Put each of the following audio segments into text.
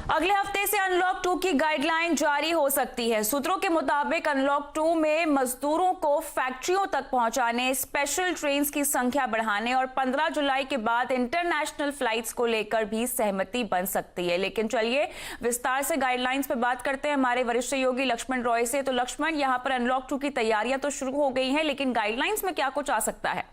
अगले हफ्ते से अनलॉक 2 की गाइडलाइन जारी हो सकती है। सूत्रों के मुताबिक अनलॉक 2 में मजदूरों को फैक्ट्रियों तक पहुंचाने, स्पेशल ट्रेन्स की संख्या बढ़ाने और 15 जुलाई के बाद इंटरनेशनल फ्लाइट्स को लेकर भी सहमति बन सकती है। लेकिन चलिए विस्तार से गाइडलाइंस पे बात करते हैं हमारे वरिष्ठ सहयोगी लक्ष्मण रॉय से। तो लक्ष्मण, यहाँ पर अनलॉक 2 की तैयारियां तो शुरू हो गई हैं, लेकिन गाइडलाइंस में क्या कुछ आ सकता है?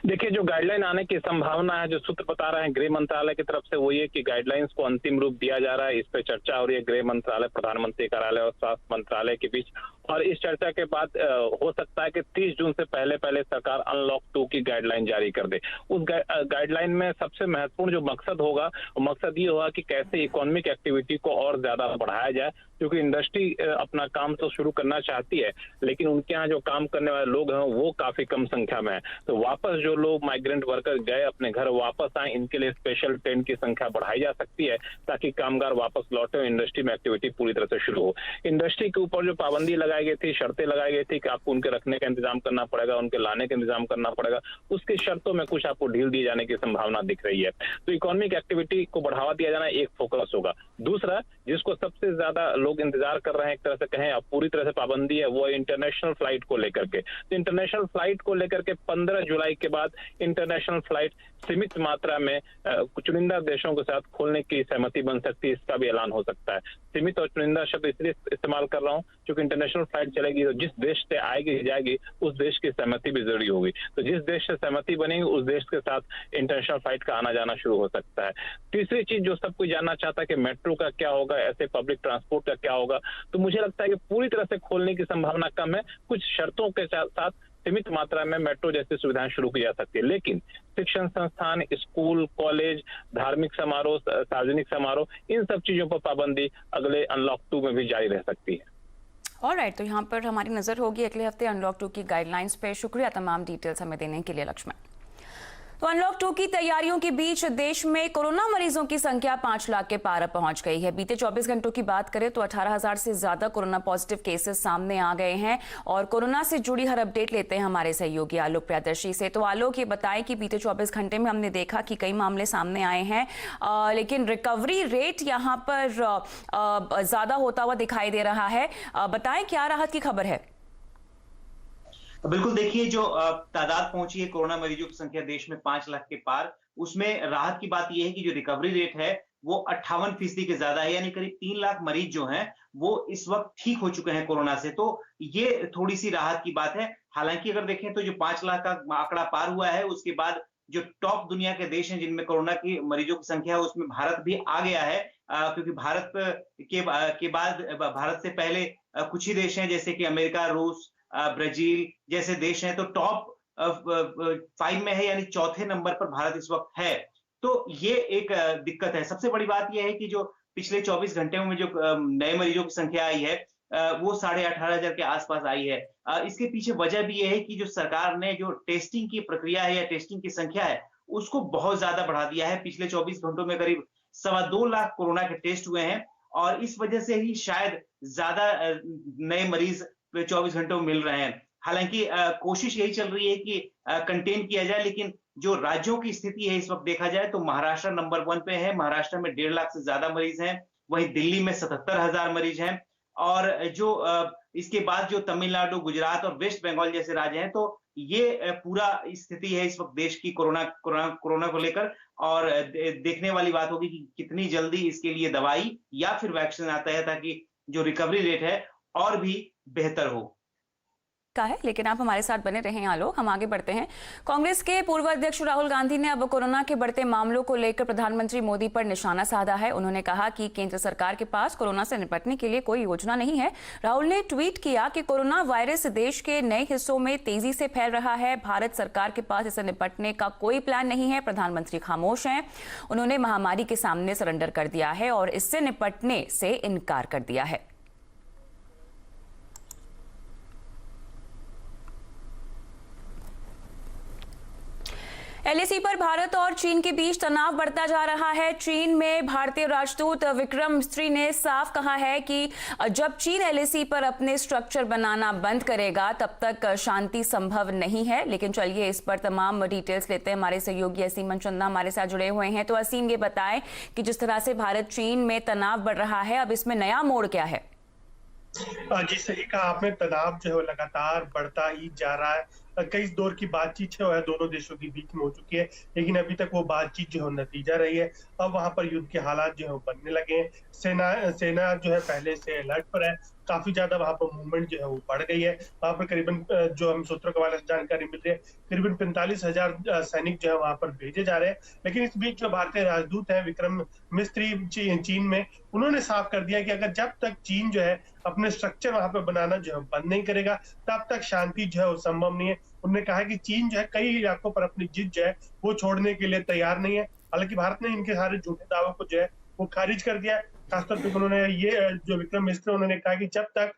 देखिए, जो गाइडलाइन आने की संभावना है, जो सूत्र बता रहे हैं गृह मंत्रालय की तरफ से, वो ये कि गाइडलाइंस को अंतिम रूप दिया जा रहा है। इस पे चर्चा हो रही है गृह मंत्रालय, प्रधानमंत्री कार्यालय और स्वास्थ्य मंत्रालय के बीच। और इस चर्चा के बाद हो सकता है कि 30 जून से पहले सरकार अनलॉक 2 की गाइडलाइन जारी कर दे। उस गाइडलाइन में सबसे महत्वपूर्ण जो मकसद होगा, वो मकसद ये होगा कि कैसे इकोनॉमिक एक्टिविटी को और ज्यादा बढ़ाया जाए, क्योंकि इंडस्ट्री अपना काम तो शुरू करना चाहती है, लेकिन उनके यहाँ जो काम करने वाले लोग हैं वो काफी कम संख्या में है। तो वापस जो लोग माइग्रेंट वर्कर गए अपने घर वापस आए, इनके लिए स्पेशल ट्रेन की संख्या बढ़ाई जा सकती है ताकि कामगार वापस लौटे और इंडस्ट्री में एक्टिविटी पूरी तरह से शुरू हो। इंडस्ट्री के ऊपर जो पाबंदी लगाई गई थी, शर्तें लगाई गई थी कि आपको उनके रखने का इंतजाम करना पड़ेगा, उनके लाने का इंतजाम करना पड़ेगा, उसकी शर्तों में कुछ आपको ढील दिए जाने की संभावना दिख रही है। तो इकोनॉमिक एक्टिविटी को बढ़ावा दिया जाना एक फोकस होगा। दूसरा, जिसको सबसे ज्यादा लोग इंतजार कर रहे हैं, एक तरह से कहें अब पूरी तरह से पाबंदी है, वो इंटरनेशनल फ्लाइट को लेकर के। तो इंटरनेशनल फ्लाइट को लेकर के 15 जुलाई के बाद इंटरनेशनल फ्लाइट सीमित मात्रा में चुनिंदा देशों के साथ खोलने की सहमति बन सकती है, इसका भी ऐलान हो सकता है। सीमित और चुनिंदा शब्द इसलिए इस्तेमाल कर रहा हूँ क्योंकि इंटरनेशनल फ्लाइट चलेगी तो जिस देश से आएगी जाएगी उस देश की सहमति भी जरूरी होगी। तो जिस देश से सहमति बनेगी उस देश के साथ इंटरनेशनल फ्लाइट का आना जाना शुरू हो सकता है। तीसरी चीज जो सब कोई जानना चाहता है कि मेट्रो का क्या होगा, ऐसे पब्लिक ट्रांसपोर्ट का क्या होगा, तो मुझे लगता है कि पूरी तरह से खोलने की संभावना कम है। कुछ शर्तों के साथ सीमित मात्रा में मेट्रो जैसी सुविधाएं शुरू की जा सकती है, लेकिन शिक्षण संस्थान, स्कूल, कॉलेज, धार्मिक समारोह, सार्वजनिक समारोह, इन सब चीजों पर पाबंदी अगले अनलॉक 2 में भी जारी रह सकती है। ऑलराइट, तो यहाँ पर हमारी नजर होगी अगले हफ्ते अनलॉक 2 की गाइडलाइंस पे। शुक्रिया तमाम डिटेल्स हमें देने के लिए लक्ष्मण। तो अनलॉक 2 की तैयारियों के बीच देश में कोरोना मरीजों की संख्या 5 लाख के पार पहुंच गई है। बीते 24 घंटों की बात करें तो 18,000 से ज्यादा कोरोना पॉजिटिव केसेस सामने आ गए हैं। और कोरोना से जुड़ी हर अपडेट लेते हैं हमारे सहयोगी आलोक प्रियदर्शी से। तो आलोक, ये बताएं कि बीते 24 घंटे में हमने देखा कि कई मामले सामने आए हैं, लेकिन रिकवरी रेट यहाँ पर ज्यादा होता हुआ दिखाई दे रहा है। बताएं क्या राहत की खबर है? बिल्कुल, देखिए जो तादाद पहुंची है कोरोना मरीजों की संख्या देश में 5 लाख के पार, उसमें राहत की बात यह है कि जो रिकवरी रेट है वो 58% के ज्यादा है, यानी करीब 3 लाख मरीज जो हैं वो इस वक्त ठीक हो चुके हैं कोरोना से। तो ये थोड़ी सी राहत की बात है। हालांकि अगर देखें तो जो 5 लाख का आंकड़ा पार हुआ है, उसके बाद जो टॉप दुनिया के देश हैं जिनमें कोरोना की मरीजों की संख्या है उसमें भारत भी आ गया है। क्योंकि के बाद भारत से पहले कुछ ही देश हैं जैसे कि अमेरिका, रूस, ब्राजील जैसे देश हैं, तो टॉप 5 में है, यानी चौथे नंबर पर भारत इस वक्त है। तो ये एक दिक्कत है। सबसे बड़ी बात यह है कि जो पिछले 24 घंटे में जो नए मरीजों की संख्या आई है वो 18,500 के आसपास आई है। इसके पीछे वजह भी यह है कि जो सरकार ने जो टेस्टिंग की प्रक्रिया है या टेस्टिंग की संख्या है उसको बहुत ज्यादा बढ़ा दिया है। पिछले 24 घंटों में करीब 2.25 लाख कोरोना के टेस्ट हुए हैं और इस वजह से ही शायद ज्यादा नए मरीज 24 घंटों में मिल रहे हैं। हालांकि कोशिश यही चल रही है कि कंटेन किया जाए, लेकिन जो राज्यों की स्थिति है इस वक्त देखा जाए तो महाराष्ट्र नंबर 1 पे है। महाराष्ट्र में 1.5 लाख से ज्यादा मरीज हैं। वहीं दिल्ली में 77,000 मरीज हैं। और जो इसके बाद जो तमिलनाडु, गुजरात और वेस्ट बंगाल जैसे राज्य हैं, तो ये पूरा स्थिति है इस वक्त देश की कोरोना को लेकर। और देखने वाली बात होगी कि कितनी जल्दी इसके लिए दवाई या फिर वैक्सीन आता है ताकि जो रिकवरी रेट है और भी बेहतर हो का है। लेकिन आप हमारे साथ बने रहें आलोक, हम आगे बढ़ते हैं। कांग्रेस के पूर्व अध्यक्ष राहुल गांधी ने अब कोरोना के बढ़ते मामलों को लेकर प्रधानमंत्री मोदी पर निशाना साधा है। उन्होंने कहा कि केंद्र सरकार के पास कोरोना से निपटने के लिए कोई योजना नहीं है। राहुल ने ट्वीट किया कि कोरोना वायरस देश के नए हिस्सों में तेजी से फैल रहा है, भारत सरकार के पास इससे निपटने का कोई प्लान नहीं है। प्रधानमंत्री खामोश हैं। उन्होंने महामारी के सामने सरेंडर कर दिया है और इससे निपटने से इनकार कर दिया है। एलएसी पर भारत और चीन के बीच तनाव बढ़ता जा रहा है। चीन में भारतीय राजदूत विक्रम मिस्त्री ने साफ कहा है कि जब चीन एलएसी पर अपने स्ट्रक्चर बनाना बंद करेगा तब तक शांति संभव नहीं है। लेकिन चलिए इस पर तमाम डिटेल्स लेते हैं। हमारे सहयोगी असीम मनचंदा हमारे साथ जुड़े हुए हैं। तो असीम, ये बताएं कि जिस तरह से भारत चीन में तनाव बढ़ रहा है, अब इसमें नया मोड़ क्या है? जी, सही कहा आपने। तनाव जो है लगातार बढ़ता ही जा रहा है। कई दौर की बातचीत जो है दोनों देशों के बीच में हो चुकी है, लेकिन अभी तक वो बातचीत जो है नतीजा रही है। अब वहां पर युद्ध के हालात जो है बनने लगे हैं। सेना जो है पहले से अलर्ट पर है। काफी ज्यादा वहां पर मूवमेंट जो है वो बढ़ गई है। वहां पर करीबन जो हम सूत्रों के हवाले से जानकारी मिल रही है, करीबन 45,000 सैनिक जो है वहां पर भेजे जा रहे हैं। लेकिन इस बीच जो भारतीय राजदूत है विक्रम मिस्त्री चीन में, उन्होंने साफ कर दिया कि अगर जब तक चीन जो है अपने स्ट्रक्चर वहां पर बनाना जो है बंद नहीं करेगा, तब तक शांति जो है वो संभव नहीं है। उन्होंने कहा कि चीन जो है कई इलाकों पर अपनी जिद जो है वो छोड़ने के लिए तैयार नहीं है। हालांकि भारत ने इनके सारे झूठे दावों को जो है वो खारिज कर दिया। खासतौर पर उन्होंने ये जो विक्रम मिस्त्री उन्होंने कहा कि जब तक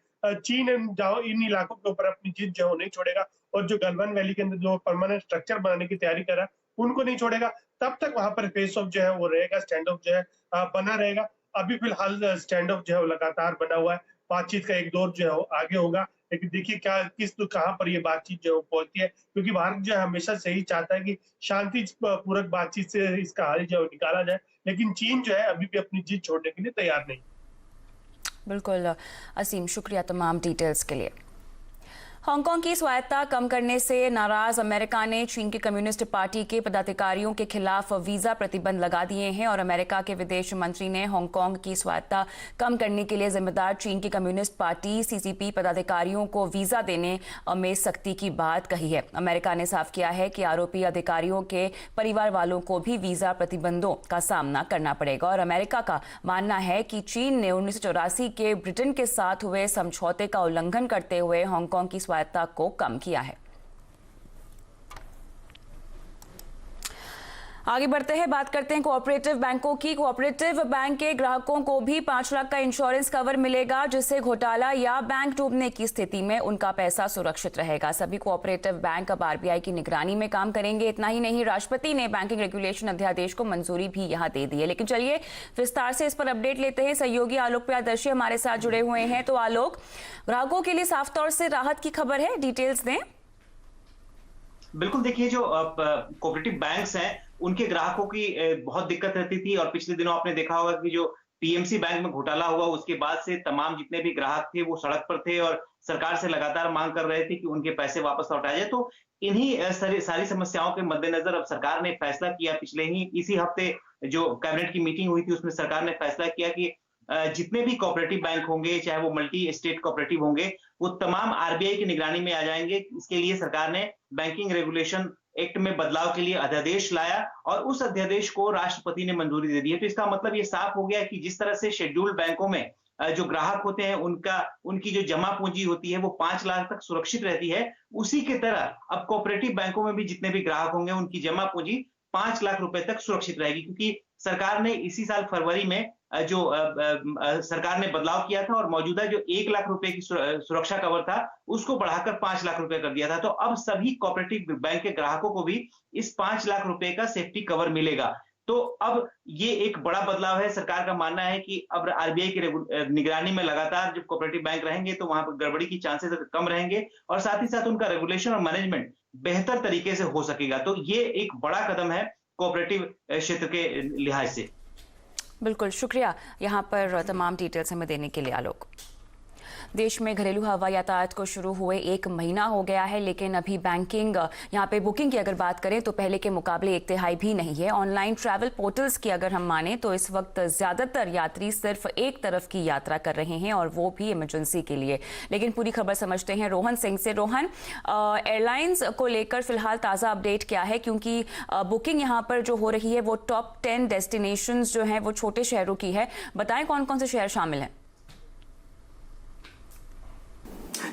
चीन इन इलाकों के ऊपर अपनी जिद जो है वो नहीं छोड़ेगा और जो गलवान वैली के अंदर जो परमानेंट स्ट्रक्चर बनाने की तैयारी कर रहा है उनको नहीं छोड़ेगा, तब तक वहां पर फेस ऑफ जो है वो रहेगा, स्टैंड ऑफ जो है बना रहेगा। अभी फिलहाल स्टैंड ऑफ जो है वो लगातार बना हुआ है। बातचीत का एक दौर जो है वो आगे होगा, लेकिन देखिए कहाँ पर ये बातचीत जो है वो पहुंचती है, क्योंकि भारत जो है हमेशा से ही चाहता है कि शांति पूर्वक बातचीत से इसका हल जो है निकाला जाए, लेकिन चीन जो है अभी भी अपनी जिद छोड़ने के लिए तैयार नहीं। बिल्कुल असीम, शुक्रिया तमाम डिटेल्स के लिए। हांगकांग की स्वायत्तता कम करने से नाराज अमेरिका ने चीन की कम्युनिस्ट पार्टी के पदाधिकारियों के खिलाफ वीजा प्रतिबंध लगा दिए हैं और अमेरिका के विदेश मंत्री ने हांगकांग की स्वायत्तता कम करने के लिए जिम्मेदार चीन की कम्युनिस्ट पार्टी सीसीपी पदाधिकारियों को वीजा देने में सख्ती की बात कही है। अमेरिका ने साफ किया है कि आरोपी अधिकारियों के परिवार वालों को भी वीजा प्रतिबंधों का सामना करना पड़ेगा और अमेरिका का मानना है कि चीन ने 1984 के ब्रिटेन के साथ हुए समझौते का उल्लंघन करते हुए हांगकांग की स्वायत्तता को कम किया है। आगे बढ़ते हैं, बात करते हैं कोऑपरेटिव बैंकों की। कोऑपरेटिव बैंक के ग्राहकों को भी 5 लाख का इंश्योरेंस कवर मिलेगा, जिससे घोटाला या बैंक डूबने की स्थिति में उनका पैसा सुरक्षित रहेगा। सभी कोऑपरेटिव बैंक अब आरबीआई की निगरानी में काम करेंगे। इतना ही नहीं, राष्ट्रपति ने बैंकिंग रेगुलेशन अध्यादेश को मंजूरी भी यहां दे दी है। लेकिन चलिए विस्तार से इस पर अपडेट लेते हैं। सहयोगी आलोक प्रियदर्शी हमारे साथ जुड़े हुए हैं। तो आलोक, ग्राहकों के लिए साफ तौर से राहत की खबर है, डिटेल्स दें। बिल्कुल, देखिए जो कोऑपरेटिव बैंक्स हैं उनके ग्राहकों की बहुत दिक्कत रहती थी और पिछले दिनों आपने देखा होगा कि जो पीएमसी बैंक में घोटाला हुआ उसके बाद से तमाम जितने भी ग्राहक थे वो सड़क पर थे और सरकार से लगातार मांग कर रहे थे कि उनके पैसे वापस लौटाए जाए। तो इन्हीं सारी समस्याओं के मद्देनजर अब सरकार ने फैसला किया, पिछले ही इसी हफ्ते जो कैबिनेट की मीटिंग हुई थी उसमें सरकार ने फैसला किया कि जितने भी कोऑपरेटिव बैंक होंगे, चाहे वो मल्टी स्टेट कोऑपरेटिव होंगे, वो तमाम आरबीआई की निगरानी में आ जाएंगे। इसके लिए सरकार ने बैंकिंग रेगुलेशन एक्ट में बदलाव के लिए अध्यादेश लाया और उस अध्यादेश को राष्ट्रपति ने मंजूरी दे दी है। तो इसका मतलब ये साफ हो गया कि जिस तरह से शेड्यूल्ड बैंकों में जो ग्राहक होते हैं उनकी जो जमा पूंजी होती है वो 5 लाख तक सुरक्षित रहती है, उसी की तरह अब कोऑपरेटिव बैंकों में भी जितने भी ग्राहक होंगे उनकी जमा पूंजी 5 लाख रुपए तक सुरक्षित रहेगी, क्योंकि सरकार ने इसी साल फरवरी में जो सरकार ने बदलाव किया था और मौजूदा जो 1 लाख रुपए की सुरक्षा कवर था उसको बढ़ाकर 5 लाख रुपए कर दिया था। तो अब सभी कोऑपरेटिव बैंक के ग्राहकों को भी इस 5 लाख रुपए का सेफ्टी कवर मिलेगा। तो अब ये एक बड़ा बदलाव है। सरकार का मानना है कि अब आरबीआई की निगरानी में लगातार जब कोऑपरेटिव बैंक रहेंगे तो वहां पर गड़बड़ी की चांसेस कम रहेंगे और साथ ही साथ उनका रेगुलेशन और मैनेजमेंट बेहतर तरीके से हो सकेगा। तो ये एक बड़ा कदम है कोऑपरेटिव क्षेत्र के लिहाज से। बिल्कुल, शुक्रिया यहाँ पर तमाम डिटेल्स हमें देने के लिए आलोक। देश में घरेलू हवाई यातायात को शुरू हुए 1 महीना हो गया है, लेकिन अभी बैंकिंग यहाँ पे बुकिंग की अगर बात करें तो पहले के मुकाबले 1/3 भी नहीं है। ऑनलाइन ट्रैवल पोर्टल्स की अगर हम माने तो इस वक्त ज्यादातर यात्री सिर्फ एक तरफ की यात्रा कर रहे हैं और वो भी इमरजेंसी के लिए। लेकिन पूरी खबर समझते हैं रोहन सिंह से। रोहन, एयरलाइंस को लेकर फिलहाल ताज़ा अपडेट क्या है, क्योंकि बुकिंग यहाँ पर जो हो रही है वो टॉप 10 डेस्टिनेशन जो हैं वो छोटे शहरों की है। बताएं कौन कौन से शहर शामिल हैं।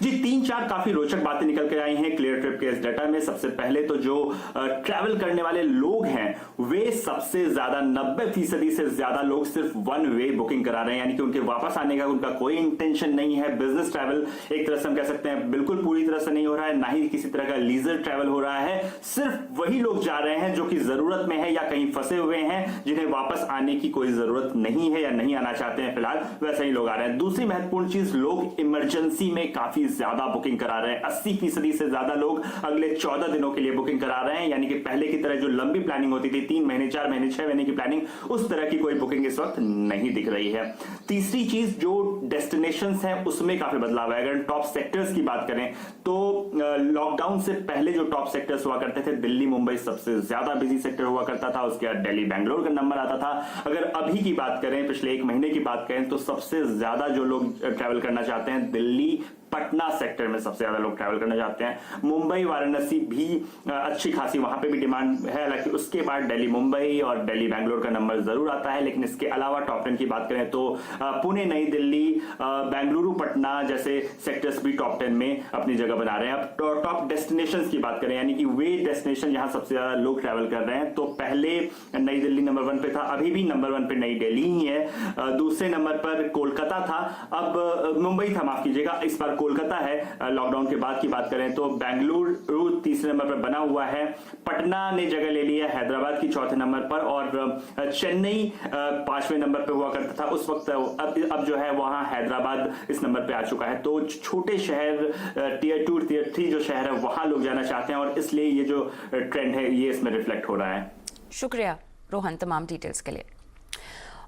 जी 3-4 काफी रोचक बातें निकल के आई हैं क्लियर ट्रिप के इस डाटा में। सबसे पहले तो जो ट्रैवल करने वाले लोग हैं वे सबसे ज्यादा 90% से ज्यादा लोग सिर्फ वन वे बुकिंग करा रहे हैं, यानी कि उनके वापस आने का उनका कोई इंटेंशन नहीं है। बिजनेस ट्रैवल एक तरह से हम कह सकते हैं बिल्कुल पूरी तरह से नहीं हो रहा है, ना ही किसी तरह का लीजर ट्रैवल हो रहा है। सिर्फ वही लोग जा रहे हैं जो कि जरूरत में है या कहीं फंसे हुए हैं, जिन्हें वापस आने की कोई जरूरत नहीं है या नहीं आना चाहते हैं फिलहाल, वैसे ही लोग आ रहे हैं। दूसरी महत्वपूर्ण चीज, लोग इमरजेंसी में काफी ज्यादा बुकिंग करा रहे हैं। 80% से ज्यादा लोग अगले 14 दिनों के लिए बुकिंग करा रहे हैं, यानी कि पहले की तरह जो लंबी प्लानिंग होती थी 3 महीने 4 महीने 6 महीने की प्लानिंग, उस तरह की कोई बुकिंग इस वक्त नहीं दिख रही है। तीसरी चीज, जो डेस्टिनेशंस हैं उसमें काफी बदलाव है। अगर टॉप सेक्टर्स की बात करें तो लॉकडाउन से पहले जो टॉप सेक्टर्स हुआ करते थे, दिल्ली मुंबई सबसे ज्यादा बिजी सेक्टर हुआ करता था, उसके बाद दिल्ली बेंगलोर का नंबर आता था। अगर अभी की बात करें, पिछले 1 महीने की बात करें, तो सबसे ज्यादा जो लोग ट्रैवल करना चाहते हैं दिल्ली पटना सेक्टर में सबसे ज्यादा लोग ट्रैवल करना चाहते हैं। मुंबई वाराणसी भी अच्छी खासी वहां पे भी डिमांड है, हालांकि उसके बाद दिल्ली मुंबई और दिल्ली बेंगलोर का नंबर जरूर आता है। लेकिन इसके अलावा टॉप 10 की बात करें तो पुणे नई दिल्ली बेंगलुरु पटना जैसे सेक्टर्स भी टॉप 10 में अपनी जगह बना रहे हैं। अब टॉप डेस्टिनेशंस की बात करें, यानी कि वे डेस्टिनेशन जहां सबसे ज्यादा लोग ट्रैवल कर रहे हैं, तो पहले नई दिल्ली नंबर 1 पे था, अभी भी नंबर 1 पे नई दिल्ली ही है। दूसरे नंबर पर कोलकाता था, अब मुंबई था, माफ कीजिएगा, इस बार कोलकाता है। लॉकडाउन के बाद की बात करें तो बेंगलुरु तीसरे नंबर पर बना हुआ है, पटना ने जगह ले ली है हैदराबाद की चौथे नंबर पर, और चेन्नई 5वें नंबर पर हुआ करता था उस वक्त। अब जो है वहां हैदराबाद इस नंबर पे आ चुका है। तो छोटे शहर टियर 2 टियर 3 जो शहर है वहां लोग जाना चाहते हैं, और इसलिए ये जो ट्रेंड है ये इसमें रिफ्लेक्ट हो रहा है। शुक्रिया रोहन तमाम डिटेल्स के लिए।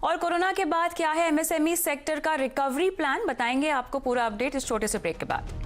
और कोरोना के बाद क्या है एमएसएमई सेक्टर का रिकवरी प्लान, बताएंगे आपको पूरा अपडेट इस छोटे से ब्रेक के बाद।